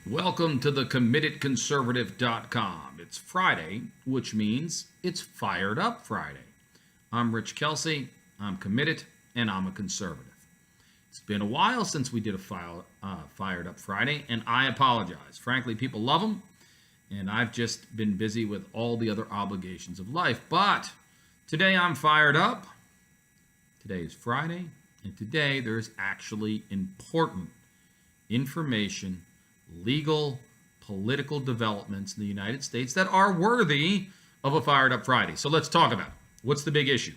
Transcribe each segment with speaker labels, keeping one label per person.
Speaker 1: Welcome to the CommittedConservative.com. It's Friday, which means it's Fired Up Friday. I'm Rich Kelsey, I'm committed, and I'm a conservative. It's been a while since we did a Fired Up Friday, and I apologize. Frankly, people love them, and I've just been busy with all the other obligations of life. But today I'm fired up. Today is Friday, and today there's actually important information, legal, political developments in the United States that are worthy of a Fired Up Friday. So let's talk about it. What's the big issue?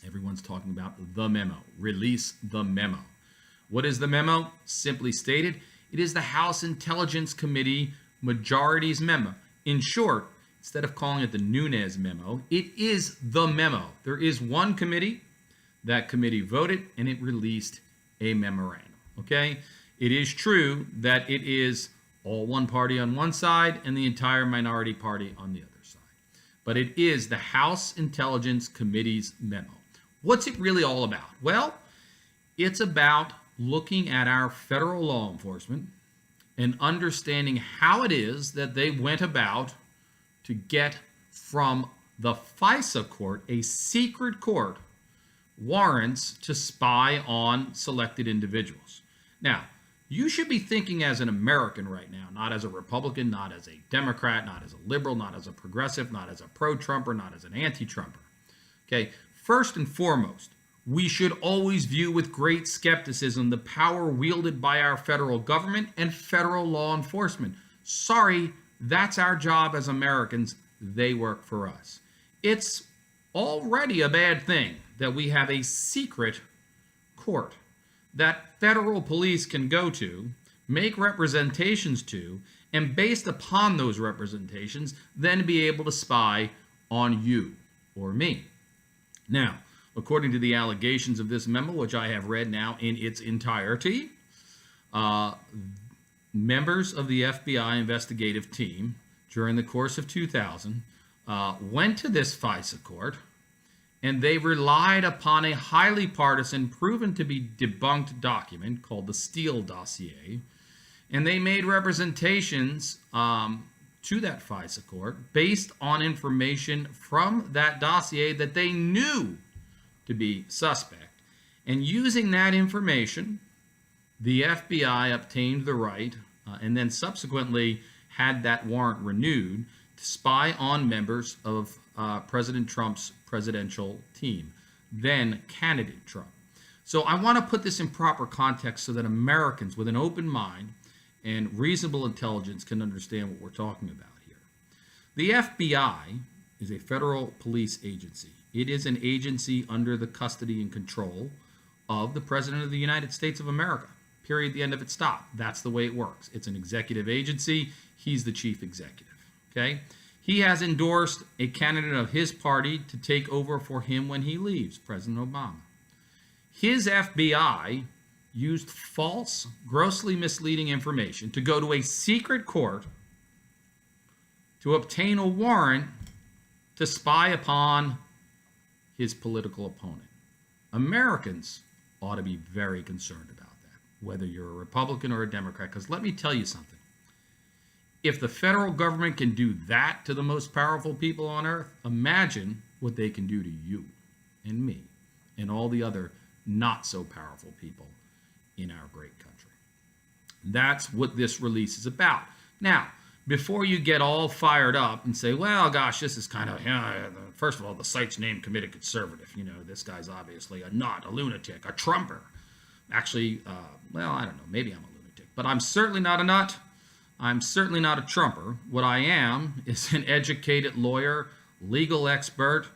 Speaker 1: Everyone's talking about the memo. Release the memo. What is the memo? Simply stated, it is the House Intelligence Committee Majority's memo. In short, instead of calling it the Nunes memo, it is the memo. There is one committee. That committee voted, and it released a memorandum. Okay? It is true that it is all one party on one side and the entire minority party on the other side. But it is the House Intelligence Committee's memo. What's it really all about? Well, it's about looking at our federal law enforcement and understanding how it is that they went about to get from the FISA court, a secret court, warrants to spy on selected individuals. Now, you should be thinking as an American right now, not as a Republican, not as a Democrat, not as a liberal, not as a progressive, not as a pro-Trumper, not as an anti-Trumper. Okay, first and foremost, we should always view with great skepticism the power wielded by our federal government and federal law enforcement. Sorry, that's our job as Americans. They work for us. It's already a bad thing that we have a secret court that federal police can go to, make representations to, and based upon those representations, then be able to spy on you or me. Now, according to the allegations of this memo, which I have read now in its entirety, members of the FBI investigative team during the course of 2000 went to this FISA court, and they relied upon a highly partisan, proven to be debunked document called the Steele dossier, and they made representations to that FISA court based on information from that dossier that they knew to be suspect. And using that information, the FBI obtained the right and then subsequently had that warrant renewed to spy on members of President Trump's presidential team, then candidate Trump. So I want to put this in proper context so that Americans with an open mind and reasonable intelligence can understand what we're talking about here. The FBI is a federal police agency. It is an agency under the custody and control of the President of the United States of America. Period. The end of it. Stop. That's the way it works. It's an executive agency. He's the chief executive. Okay? He has endorsed a candidate of his party to take over for him when he leaves, President Obama. His FBI used false, grossly misleading information to go to a secret court to obtain a warrant to spy upon his political opponent. Americans ought to be very concerned about that, whether you're a Republican or a Democrat, because let me tell you something. If the federal government can do that to the most powerful people on earth, imagine what they can do to you and me and all the other not so powerful people in our great country. That's what this release is about. Now, before you get all fired up and say, well, gosh, this is kind of, first of all, the site's named Committed Conservative. You know, this guy's obviously a nut, a lunatic, a Trumper. Actually, well, I don't know, maybe I'm a lunatic, but I'm certainly not a nut. I'm certainly not a Trumper. What I am is an educated lawyer, legal expert,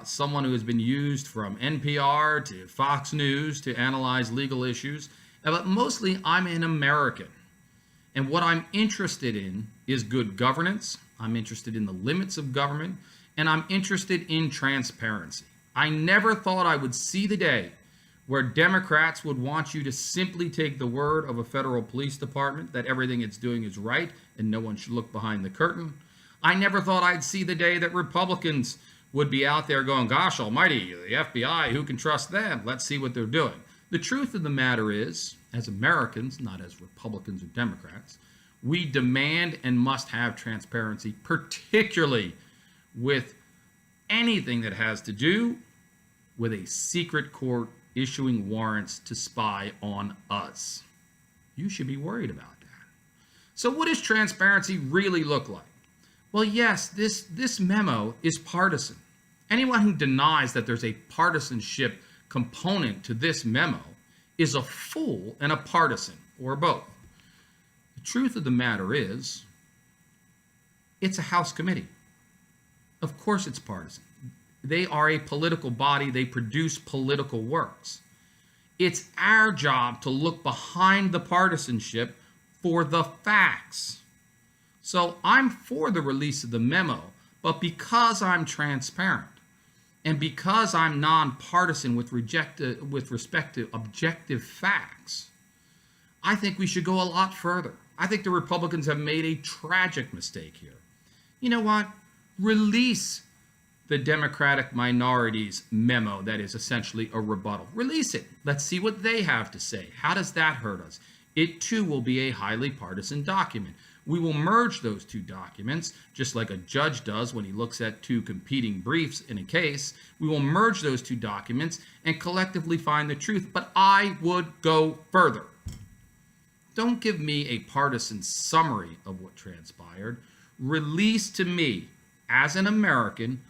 Speaker 1: someone who has been used from NPR to Fox News to analyze legal issues. But mostly, I'm an American. And what I'm interested in is good governance. I'm interested in the limits of government. And I'm interested in transparency. I never thought I would see the day where Democrats would want you to simply take the word of a federal police department that everything it's doing is right and no one should look behind the curtain. I never thought I'd see the day that Republicans would be out there going, gosh almighty, the FBI, who can trust them? Let's see what they're doing. The truth of the matter is, as Americans, not as Republicans or Democrats, we demand and must have transparency, particularly with anything that has to do with a secret court issuing warrants to spy on us. You should be worried about that. So what does transparency really look like? Well, yes, this memo is partisan. Anyone who denies that there's a partisanship component to this memo is a fool and a partisan, or both. The truth of the matter is, it's a House committee. Of course it's partisan. They are a political body. They produce political works. It's our job to look behind the partisanship for the facts. So I'm for the release of the memo, but because I'm transparent and because I'm nonpartisan with respect to objective facts, I think we should go a lot further. I think the Republicans have made a tragic mistake here. You know what? Release the Democratic minority's memo that is essentially a rebuttal. Release it. Let's see what they have to say. How does that hurt us? It too will be a highly partisan document. We will merge those two documents, just like a judge does when he looks at two competing briefs in a case. We will merge those two documents and collectively find the truth. But I would go further. Don't give me a partisan summary of what transpired. Release to me, as an American,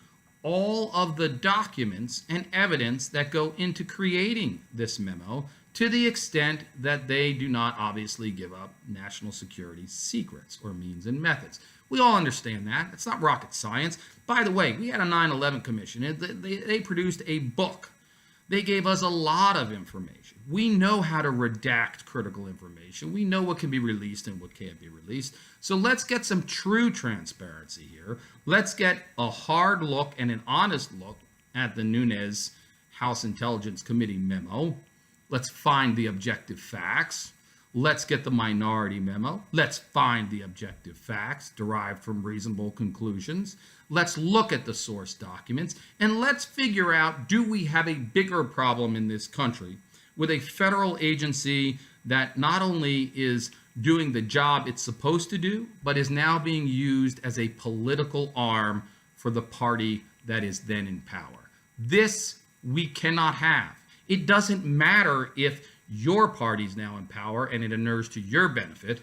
Speaker 1: all of the documents and evidence that go into creating this memo, to the extent that they do not obviously give up national security secrets or means and methods. We all understand that. It's not rocket science. By the way, we had a 9/11 commission. They produced a book. They gave us a lot of information. We know how to redact critical information. We know what can be released and what can't be released. So let's get some true transparency here. Let's get a hard look and an honest look at the Nunes House Intelligence Committee memo. Let's find the objective facts. Let's get the minority memo. Let's find the objective facts derived from reasonable conclusions. Let's look at the source documents, and let's figure out, do we have a bigger problem in this country with a federal agency that not only is doing the job it's supposed to do, but is now being used as a political arm for the party that is then in power. This we cannot have. It doesn't matter if your party's now in power and it inures to your benefit.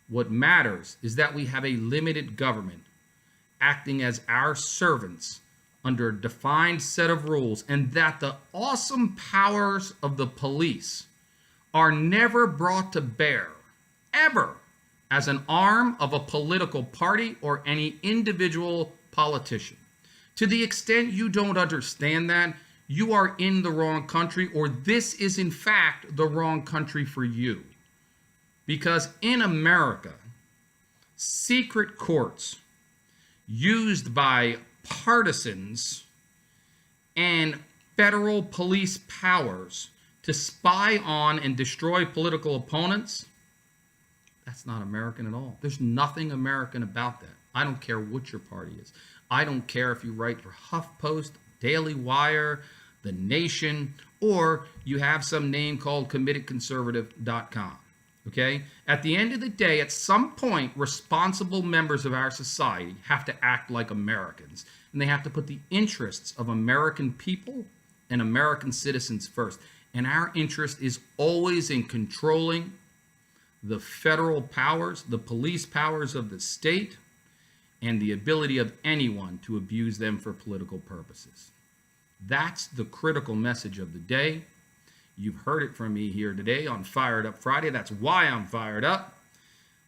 Speaker 1: What matters is that we have a limited government acting as our servants under a defined set of rules, and that the awesome powers of the police are never brought to bear, ever, as an arm of a political party or any individual politician. To the extent you don't understand that, you are in the wrong country, or this is in fact the wrong country for you. Because in America, secret courts used by partisans and federal police powers to spy on and destroy political opponents, that's not American at all. There's nothing American about that. I don't care what your party is. I don't care if you write for HuffPost, Daily Wire, The Nation, or you have some name called committedconservative.com. Okay? At the end of the day, at some point, responsible members of our society have to act like Americans, and they have to put the interests of American people and American citizens first. And our interest is always in controlling the federal powers, the police powers of the state, and the ability of anyone to abuse them for political purposes. That's the critical message of the day. You've heard it from me here today on Fired Up Friday. That's why I'm fired up.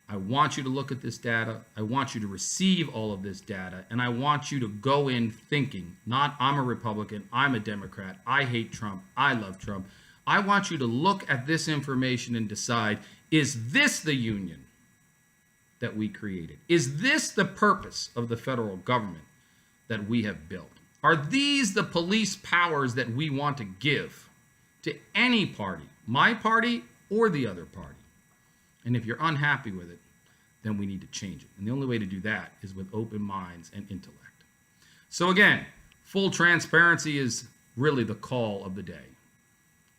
Speaker 1: I want you to look at this data. I want you to receive all of this data. And I want you to go in thinking, not I'm a Republican, I'm a Democrat, I hate Trump, I love Trump. I want you to look at this information and decide, is this the union that we created? Is this the purpose of the federal government that we have built? Are these the police powers that we want to give to any party, my party or the other party? And if you're unhappy with it, then we need to change it. And the only way to do that is with open minds and intellect. So again, full transparency is really the call of the day.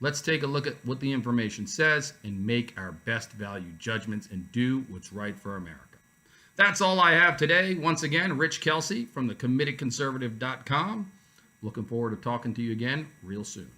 Speaker 1: Let's take a look at what the information says and make our best value judgments and do what's right for America. That's all I have today. Once again, Rich Kelsey from thecommittedconservative.com. Looking forward to talking to you again real soon.